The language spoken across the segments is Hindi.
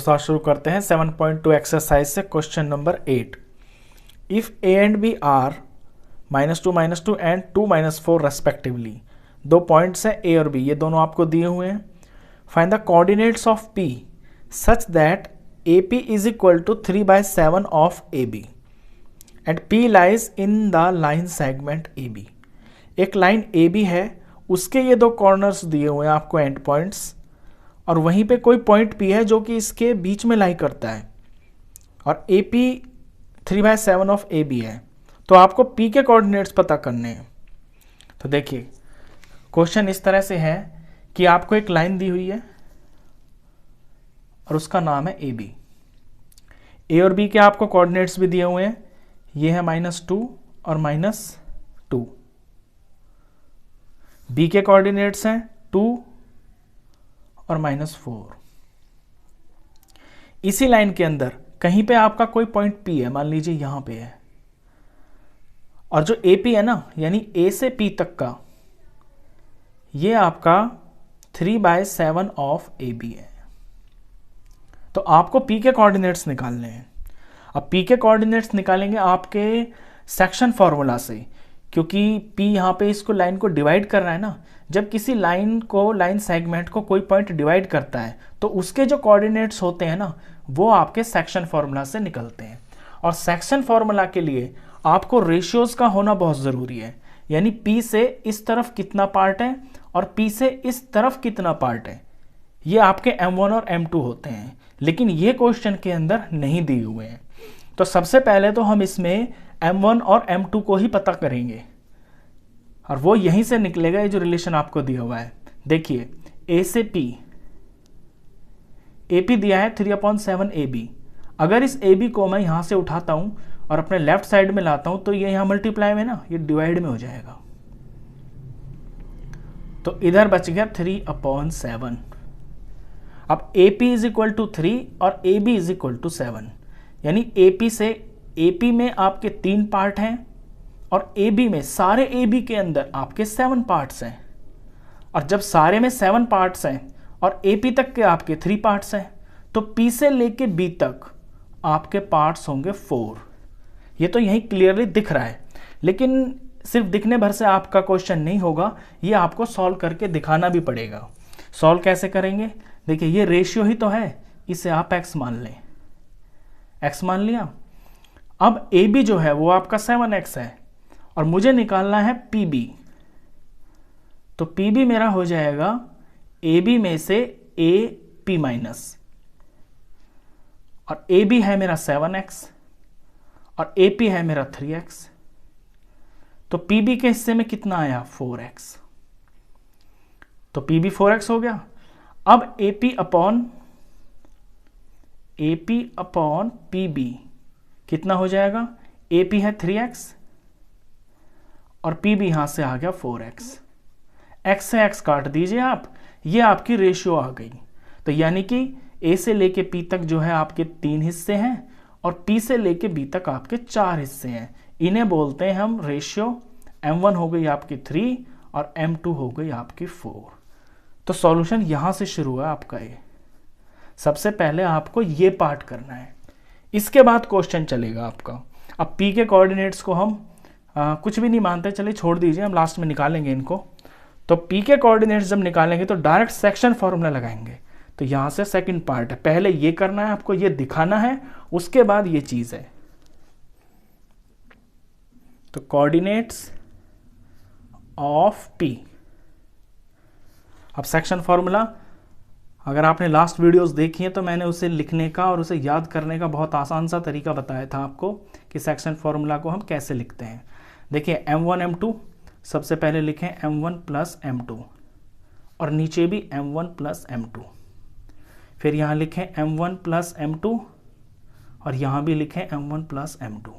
साथ शुरू करते हैं 7.2 एक्सरसाइज से question number 8। If A and B are -2 and 2 4 respectively, दो पॉइंट्स हैं ए और बी, ये दोनों आपको दिए हुए हैं। Find the coordinates of P such that A P is equal to 3/7 of A B and P lies in the line segment A B. एक लाइन ए बी है, उसके ये दो कॉर्नर्स दिए हुए हैं आपको, एंड पॉइंट्स, और वहीं पे कोई पॉइंट पी है जो कि इसके बीच में लाई करता है, और A P 3/7 of A B है। तो आपको पी के कोऑर्डिनेट्स पता करने हैं। तो देखिए क्वेश्चन इस तरह से है कि आपको एक लाइन दी हुई है और उसका नाम है ए बी। ए और बी के आपको कोऑर्डिनेट्स भी दिए हुए हैं, ये है -2 और -2। बी के कोऑर्डिनेट्स हैं 2 और -4। इसी लाइन के अंदर कहीं पे आपका कोई पॉइंट P है, मान लीजिए यहां पे है, और जो AP है ना, यानी A से P तक का, ये आपका 3/7 ऑफ AB है। तो आपको P के कोऑर्डिनेट्स निकालने हैं। अब P के कोऑर्डिनेट्स निकालेंगे आपके सेक्शन फॉर्मूला से, क्योंकि P यहाँ पे इसको लाइन को डिवाइड कर रहा है ना। जब किसी लाइन सेगमेंट को कोई पॉइंट डिवाइड करता है तो उसके जो कोऑर्डिनेट्स होते हैं ना, वो आपके सेक्शन फॉर्मूला से निकलते हैं। और सेक्शन फॉर्मूला के लिए आपको रेशियोज का होना बहुत ज़रूरी है, यानी P से इस तरफ कितना पार्ट है और P से इस तरफ कितना पार्ट है, ये आपके M1 और M2 होते हैं, लेकिन ये क्वेश्चन के अंदर नहीं दिए हुए हैं। तो सबसे पहले तो हम इसमें M1 और M2 को ही पता करेंगे, और वो यहीं से निकलेगा, ये जो रिलेशन आपको दिया हुआ है। देखिए A से P, AP दिया है 3/7 AB। अगर इस AB को मैं यहां से उठाता हूं और अपने लेफ्ट साइड में लाता हूं तो ये यहां मल्टीप्लाई में ना, ये डिवाइड में हो जाएगा, तो इधर बच गया 3/7। अब AP इज इक्वल टू 3 और AB इज इक्वल टू 7, यानी AP में आपके 3 पार्ट हैं और AB में, सारे AB के अंदर आपके 7 पार्ट्स हैं। और जब सारे में 7 पार्ट्स हैं और AP तक के आपके 3 पार्ट्स हैं, तो P से लेके B तक आपके पार्ट्स होंगे 4। ये तो यहीं क्लियरली दिख रहा है, लेकिन सिर्फ दिखने भर से आपका क्वेश्चन नहीं होगा, ये आपको सॉल्व करके दिखाना भी पड़ेगा। सॉल्व कैसे करेंगे? देखिए ये रेशियो ही तो है, इसे आप x मान लें, x मान लिया। अब AB जो है वो आपका 7x है और मुझे निकालना है PB। तो PB मेरा हो जाएगा AB में से AP माइनस, और AB है मेरा 7x और AP है मेरा 3x। तो PB के हिस्से में कितना आया? 4x। तो PB 4x हो गया। अब AP अपॉन PB कितना हो जाएगा? AP है 3x और PB यहां से आ गया 4x। x से x काट दीजिए आप, ये आपकी रेशियो आ गई। तो यानी कि A से लेके P तक जो है आपके 3 हिस्से हैं और P से लेके B तक आपके 4 हिस्से हैं। इन्हें बोलते हैं हम रेशियो। M1 हो गई आपकी 3 और M2 हो गई आपकी 4। तो सॉल्यूशन यहां से शुरू है आपका। ये सबसे पहले आपको ये पार्ट करना है, इसके बाद क्वेश्चन चलेगा आपका। अब P के कोऑर्डिनेट्स को हम कुछ भी नहीं मानते, चलिए छोड़ दीजिए, हम लास्ट में निकालेंगे इनको। तो P के कोऑर्डिनेट्स जब निकालेंगे तो डायरेक्ट सेक्शन फॉर्मूला लगाएंगे। तो यहां से सेकंड पार्ट है, पहले ये करना है आपको, ये दिखाना है, उसके बाद ये चीज है। तो कोऑर्डिनेट्स ऑफ P। अब सेक्शन फॉर्मूला, अगर आपने लास्ट वीडियोस देखी हैं तो मैंने उसे लिखने का और उसे याद करने का बहुत आसान सा तरीका बताया था आपको कि सेक्शन फॉर्मूला को हम कैसे लिखते हैं। देखिए M1 M2, सबसे पहले लिखें M1 प्लस M2 और नीचे भी M1 प्लस M2। फिर यहाँ लिखें M1 प्लस M2 और यहाँ भी लिखें M1 प्लस M2।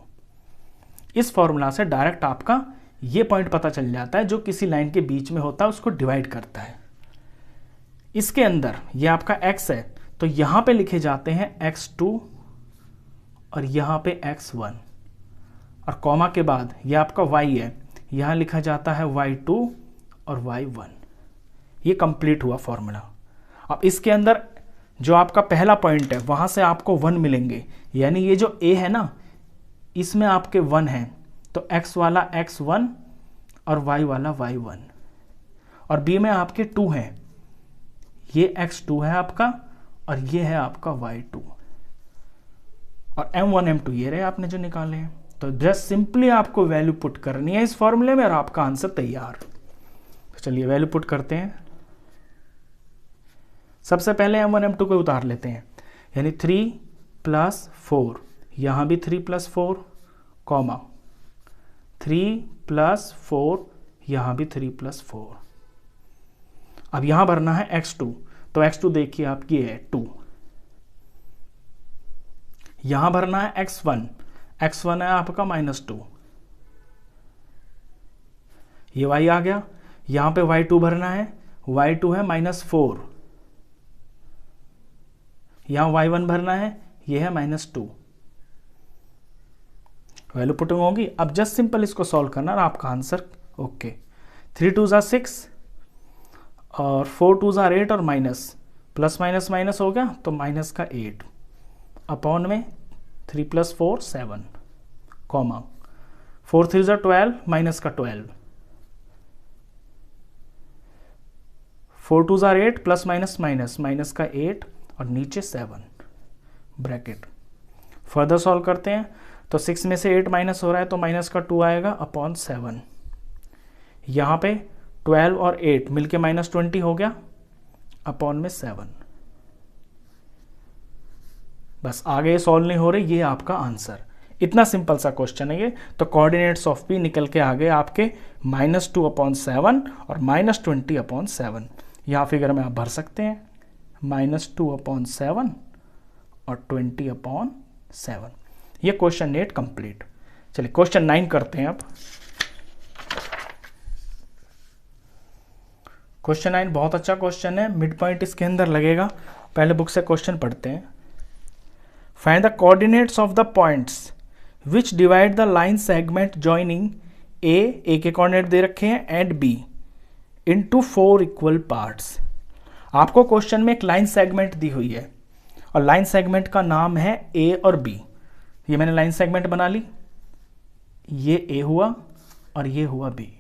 इस फॉर्मूला से डायरेक्ट आपका ये पॉइंट पता चल जाता है जो किसी लाइन के बीच में होता है, उसको डिवाइड करता है। इसके अंदर ये आपका x है, तो यहाँ पे लिखे जाते हैं x2 और यहाँ पे x1, और कॉमा के बाद ये आपका y है, यहाँ लिखा जाता है y2 और y1। ये कंप्लीट हुआ फॉर्मूला। अब इसके अंदर जो आपका पहला पॉइंट है वहाँ से आपको 1 मिलेंगे, यानी ये जो a है ना इसमें आपके 1 हैं, तो x वाला x1 और y वाला y1, और b में आपके 2 हैं, ये x2 है आपका और ये है आपका y2, और m1 m2 ये रहे आपने जो निकाले हैं। तो जस्ट सिंपली आपको वैल्यू पुट करनी है इस फॉर्मूले में और आपका आंसर तैयार। तो चलिए वैल्यू पुट करते हैं। सबसे पहले m1 m2 को उतार लेते हैं, यानी 3 + 4, यहाँ भी 3 + 4, कॉमा 3 + 4, यहाँ भी 3 + 4। अब यहाँ भरना है x2, तो x2 देखिए आप ये है 2। यहाँ भरना है x1, x1 है आपका -2, ये y आ गया। यहाँ पे y2 भरना है, y2 है -4, यहाँ y1 भरना है, ये है -2। वैल्यू पुटिंग होगी। अब जस्ट सिंपल इसको सॉल्व करना और आपका आंसर ओके। 3 2 6 और 4 2 8 और माइनस प्लस माइनस माइनस हो गया, तो माइनस का 8 अपॉन में 3 + 4 7, कॉमा 4 3 12, माइनस का 12, 4 2 8 प्लस माइनस माइनस, माइनस का 8 और नीचे 7 ब्रैकेट। फर्दर सॉल्व करते हैं, तो 6 में से 8 माइनस हो रहा है तो माइनस का 2 आएगा अपॉन 7। यहाँ पे 12 और 8 मिलके -20 हो गया अपॉन में 7। बस आगे सॉल्व नहीं हो रही, ये आपका आंसर। इतना सिंपल सा क्वेश्चन है ये। तो कोऑर्डिनेट्स ऑफ P निकल के आ गए आपके -2/7 और -20/7। यहाँ फिगर में आप भर सकते हैं -2/7 और 20/7। ये क्वेश्चन 8 कंप्लीट। चलिए क्वेश्चन 9 करते हैं अब। क्वेश्चन 9 बहुत अच्छा क्वेश्चन है, मिड पॉइंट इसके अंदर लगेगा। पहले बुक से क्वेश्चन पढ़ते हैं। Find the coordinates of the points which divide the line segment joining A के कोऑर्डिनेट दे रखे हैं and B into 4 equal parts. आपको क्वेश्चन में एक लाइन सेगमेंट दी हुई है और लाइन सेगमेंट का नाम है ए और बी। ये मैंने लाइन सेगमेंट बना ली, ये ए हुआ और ये हुआ बी।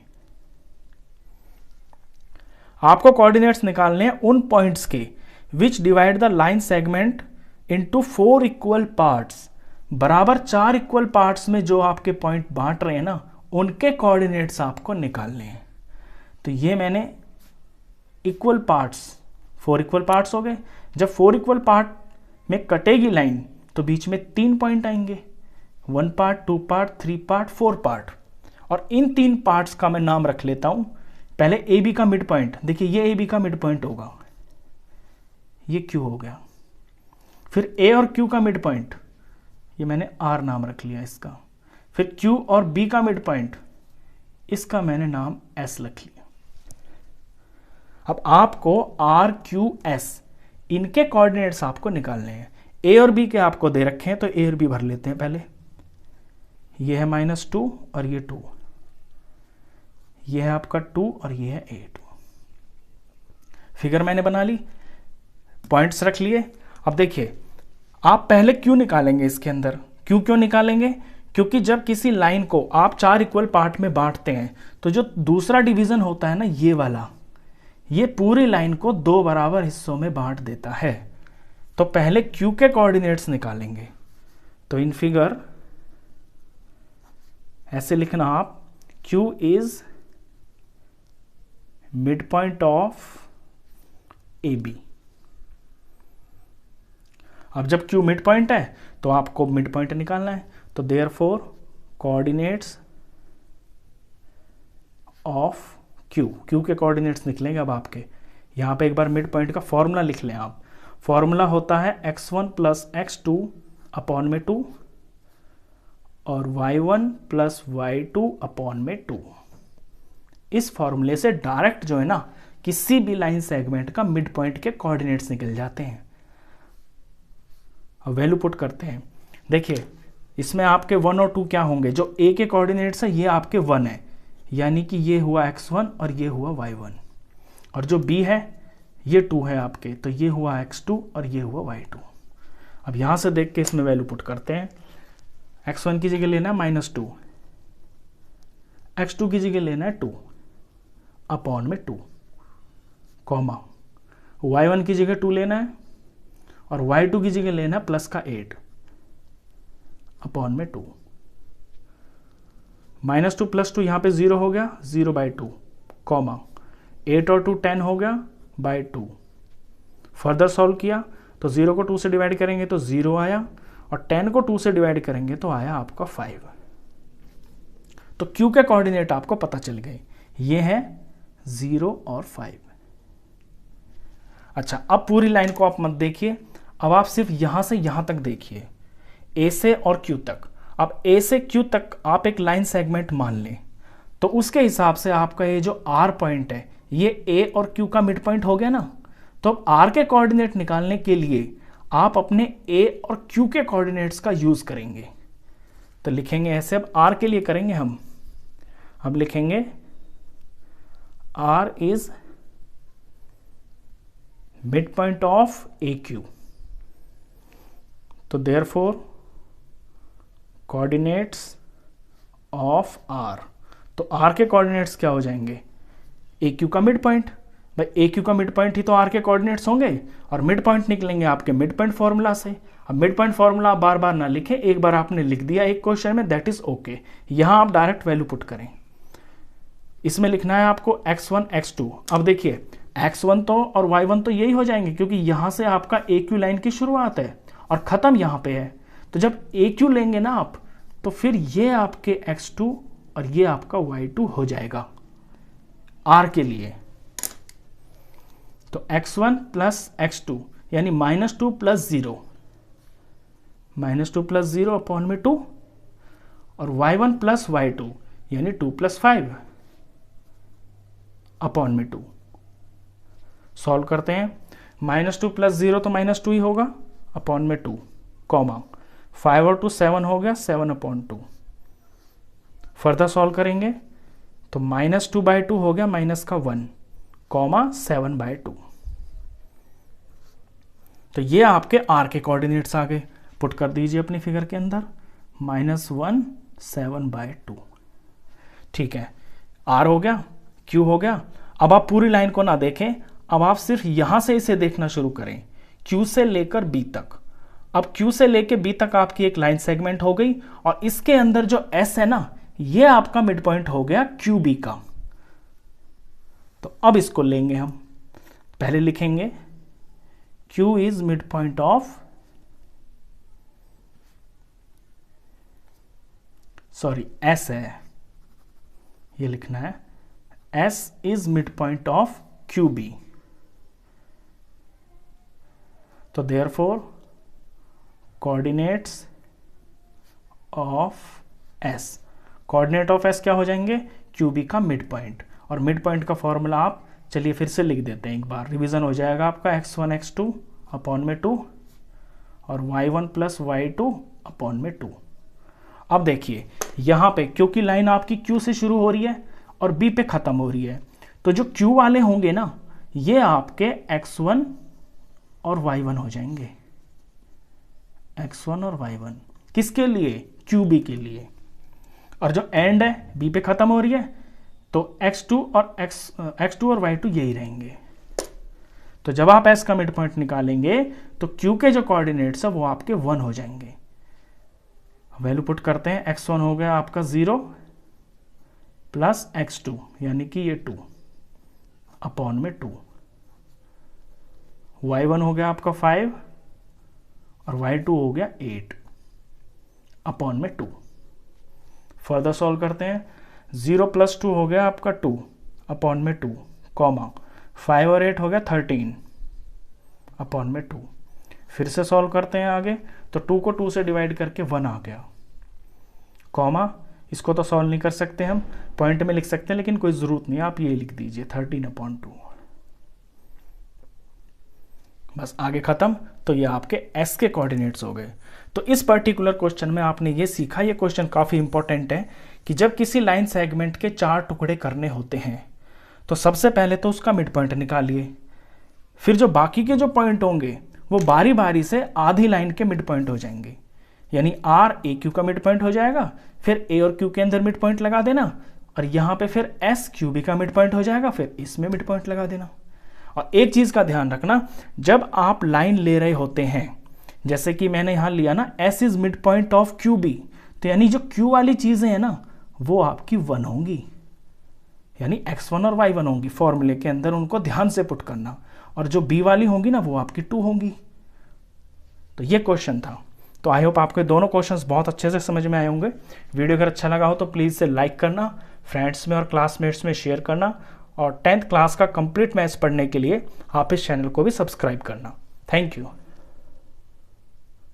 आपको कोऑर्डिनेट्स निकालने हैं उन पॉइंट्स के विच divide the line segment into 4 equal parts. बराबर 4 इक्वल पार्ट्स में जो आपके पॉइंट बांट रहे हैं ना, उनके कोऑर्डिनेट्स आपको निकालने हैं। तो ये मैंने इक्वल पार्ट्स, 4 इक्वल पार्ट्स हो गए। जब 4 इक्वल पार्ट में कटेगी लाइन तो बीच में 3 पॉइंट आएंगे, 1 पार्ट, 2 पार्ट, 3 पार्ट, 4 पार्ट। और इन 3 पार्ट्स का मैं नाम रख लेता हूं। पहले ए बी का मिड पॉइंट, देखिए ये ए बी का मिड पॉइंट होगा, ये क्यू हो गया। फिर ए और क्यू का मिड पॉइंट, ये मैंने आर नाम रख लिया इसका। फिर क्यू और बी का मिड पॉइंट, इसका मैंने नाम एस रख लिया। अब आपको आर क्यू एस इनके कोऑर्डिनेट्स आपको निकालने हैं। ए और बी के आपको दे रखे हैं तो ए और बी भर लेते हैं पहले। ये है -2 और ये 2, ये है आपका 2 और ये है 8। फिगर मैंने बना ली, पॉइंट्स रख लिए। अब देखिए आप पहले क्यू निकालेंगे इसके अंदर। क्यू क्यों निकालेंगे? क्योंकि जब किसी लाइन को आप 4 इक्वल पार्ट में बांटते हैं तो जो दूसरा डिवीजन होता है ना, ये वाला, ये पूरी लाइन को 2 बराबर हिस्सों में बांट देता है। तो पहले क्यू के कोऑर्डिनेट्स निकालेंगे। तो इन फिगर ऐसे लिखना आप, Q is mid point of A B. अब जब क्यू मिड पॉइंट है तो आपको मिड पॉइंट निकालना है। तो therefore coordinates of Q, Q के कोऑर्डिनेट्स निकलेंगे अब आपके। यहां पे एक बार मिड पॉइंट का फॉर्मूला लिख लें आप। फॉर्मूला होता है x1 + x2 अपॉन में 2 और y1 + y2 अपॉन में 2। इस फॉर्मूले से डायरेक्ट जो है ना, किसी भी लाइन सेगमेंट का मिड पॉइंट के कोऑर्डिनेट्स निकल जाते हैं। अब वैल्यू पुट करते हैं। देखिए इसमें आपके 1 और 2 क्या होंगे? जो a के कोऑर्डिनेट्स है ये आपके 1 है, यानी कि ये हुआ x1 और ये हुआ y1। और जो b है ये 2 है आपके, तो ये हुआ x2 और ये हुआ y2। अब यहाँ से देख के इसमें वैल्यू पुट करते हैं। x1 की जगह लेना है -2, x2 की जगह लेना है 2 अपॉन में 2, कॉमा y1 की जगह 2 लेना है और y2 की जगह लेना है प्लस का 8 अपॉन में 2। -2 + 2 यहाँ पे 0 हो गया, 0/2, कॉमा 8 और 2 10 हो गया बाई 2। फर्दर सॉल्व किया तो 0 को 2 से डिवाइड करेंगे तो 0 आया और 10 को 2 से डिवाइड करेंगे तो आया आपका 5। तो Q के कोऑर्डिनेट आपको पता चल गए, ये है 0 और 5। अच्छा, अब पूरी लाइन को आप मत देखिए, अब आप सिर्फ यहां से यहां तक देखिए, A से और Q तक। अब A से Q तक आप एक लाइन सेगमेंट मान लें, तो उसके हिसाब से आपका ये जो R पॉइंट है ये A और Q का मिड पॉइंट हो गया ना। तो अब R के कोऑर्डिनेट निकालने के लिए आप अपने A और Q के कोऑर्डिनेट्स का यूज करेंगे। तो लिखेंगे ऐसे, अब R के लिए करेंगे हम, अब लिखेंगे R is mid point of AQ। तो देयरफॉर कोऑर्डिनेट्स ऑफ R, तो R के कोऑर्डिनेट्स क्या हो जाएंगे, AQ का मिड पॉइंट। भाई AQ का मिड पॉइंट ही तो R के कोऑर्डिनेट्स होंगे और मिड पॉइंट निकलेंगे आपके मिड पॉइंट फॉर्मूला से। अब मिड पॉइंट फॉर्मूला आप बार बार ना लिखें, एक बार आपने लिख दिया एक क्वेश्चन में, दैट इज ओके। यहां आप डायरेक्ट वैल्यू पुट करें। इसमें लिखना है आपको x1 x2। अब देखिए x1 तो और y1 तो यही हो जाएंगे, क्योंकि यहां से आपका AQ लाइन की शुरुआत है और खत्म यहां पे है। तो जब AQ लेंगे ना आप, तो फिर ये आपके x2 और ये आपका y2 हो जाएगा R के लिए। तो x1 + x2 यानी -2 + 0, -2 + 0 अपॉन में 2, और y1 + y2 यानी 2 + 5 अपॉन में 2। सॉल्व करते हैं, -2 + 0 तो -2 ही होगा अपॉन में 2, कॉमा 5 और 2 7 हो गया, 7/2। फर्दर सॉल्व करेंगे तो -2/2 हो गया -1, कॉमा 7/2। तो ये आपके R के कोऑर्डिनेट्स आ गए, पुट कर दीजिए अपनी फिगर के अंदर, -1 7/2। ठीक है, R हो गया, Q हो गया। अब आप पूरी लाइन को ना देखें, अब आप सिर्फ यहां से इसे देखना शुरू करें, Q से लेकर B तक। अब Q से लेकर B तक आपकी एक लाइन सेगमेंट हो गई और इसके अंदर जो S है ना, ये आपका मिड पॉइंट हो गया QB का। तो अब इसको लेंगे हम, पहले लिखेंगे Q is mid point of, sorry S है, ये लिखना है S is mid point of QB। तो therefore coordinates of S, coordinate of S क्या हो जाएंगे, QB का मिड पॉइंट। और मिड पॉइंट का फॉर्मूला आप चलिए फिर से लिख देते हैं, एक बार रिवीजन हो जाएगा आपका, x1 x2 अपॉन में 2 और y1 + y2 अपॉन में 2। अब देखिए यहाँ पे क्योंकि लाइन आपकी Q से शुरू हो रही है और B पे खत्म हो रही है, तो जो Q वाले होंगे ना, ये आपके x1 और y1 हो जाएंगे, x1 और y1 किसके लिए, QB के लिए। और जो एंड है B पे खत्म हो रही है, तो x2 और y2 यही रहेंगे। तो जब आप S का मिड पॉइंट निकालेंगे तो Q के जो कोऑर्डिनेट्स है वो आपके 1 हो जाएंगे। वैल्यू पुट करते हैं, x1 हो गया आपका 0 प्लस x2 यानी कि ये 2 अपॉन में 2, y1 हो गया आपका 5 और y2 हो गया 8 अपॉन में 2। फर्दर सॉल्व करते हैं, 0 + 2 हो गया आपका 2 अपॉन में 2, कॉमा 5 और 8 हो गया 13 अपॉन में 2। फिर से सॉल्व करते हैं आगे, तो 2 को 2 से डिवाइड करके 1 आ गया, कॉमा इसको तो सॉल्व नहीं कर सकते हम, पॉइंट में लिख सकते हैं, लेकिन कोई ज़रूरत नहीं, आप ये लिख दीजिए 13/2। बस आगे ख़त्म। तो ये आपके S के कोऑर्डिनेट्स हो गए। तो इस पर्टिकुलर क्वेश्चन में आपने ये सीखा, ये क्वेश्चन काफ़ी इंपॉर्टेंट है कि जब किसी लाइन सेगमेंट के 4 टुकड़े करने होते हैं तो सबसे पहले तो उसका मिड पॉइंट निकालिए, फिर जो बाकी के जो पॉइंट होंगे वो बारी बारी से आधी लाइन के मिड पॉइंट हो जाएंगे, यानी आर ए क्यू का मिड पॉइंट हो जाएगा, फिर ए और क्यू के अंदर मिड पॉइंट लगा देना, और यहाँ पे फिर एस क्यू बी का मिड पॉइंट हो जाएगा, फिर इसमें मिड पॉइंट लगा देना। और एक चीज़ का ध्यान रखना, जब आप लाइन ले रहे होते हैं, जैसे कि मैंने यहाँ लिया ना S is mid point of Q B, तो यानी जो क्यू वाली चीज़ें हैं ना वो आपकी 1 होंगी, यानी x1 और y1 होंगी, फॉर्मूले के अंदर उनको ध्यान से पुट करना, और जो b वाली होंगी ना वो आपकी 2 होंगी। तो ये क्वेश्चन था। तो आई होप आपको दोनों क्वेश्चंस बहुत अच्छे से समझ में आए होंगे। वीडियो अगर अच्छा लगा हो तो प्लीज़ से लाइक करना, फ्रेंड्स में और क्लासमेट्स में शेयर करना, और 10th क्लास का कंप्लीट मैथ्स पढ़ने के लिए आप इस चैनल को भी सब्सक्राइब करना। Thank you.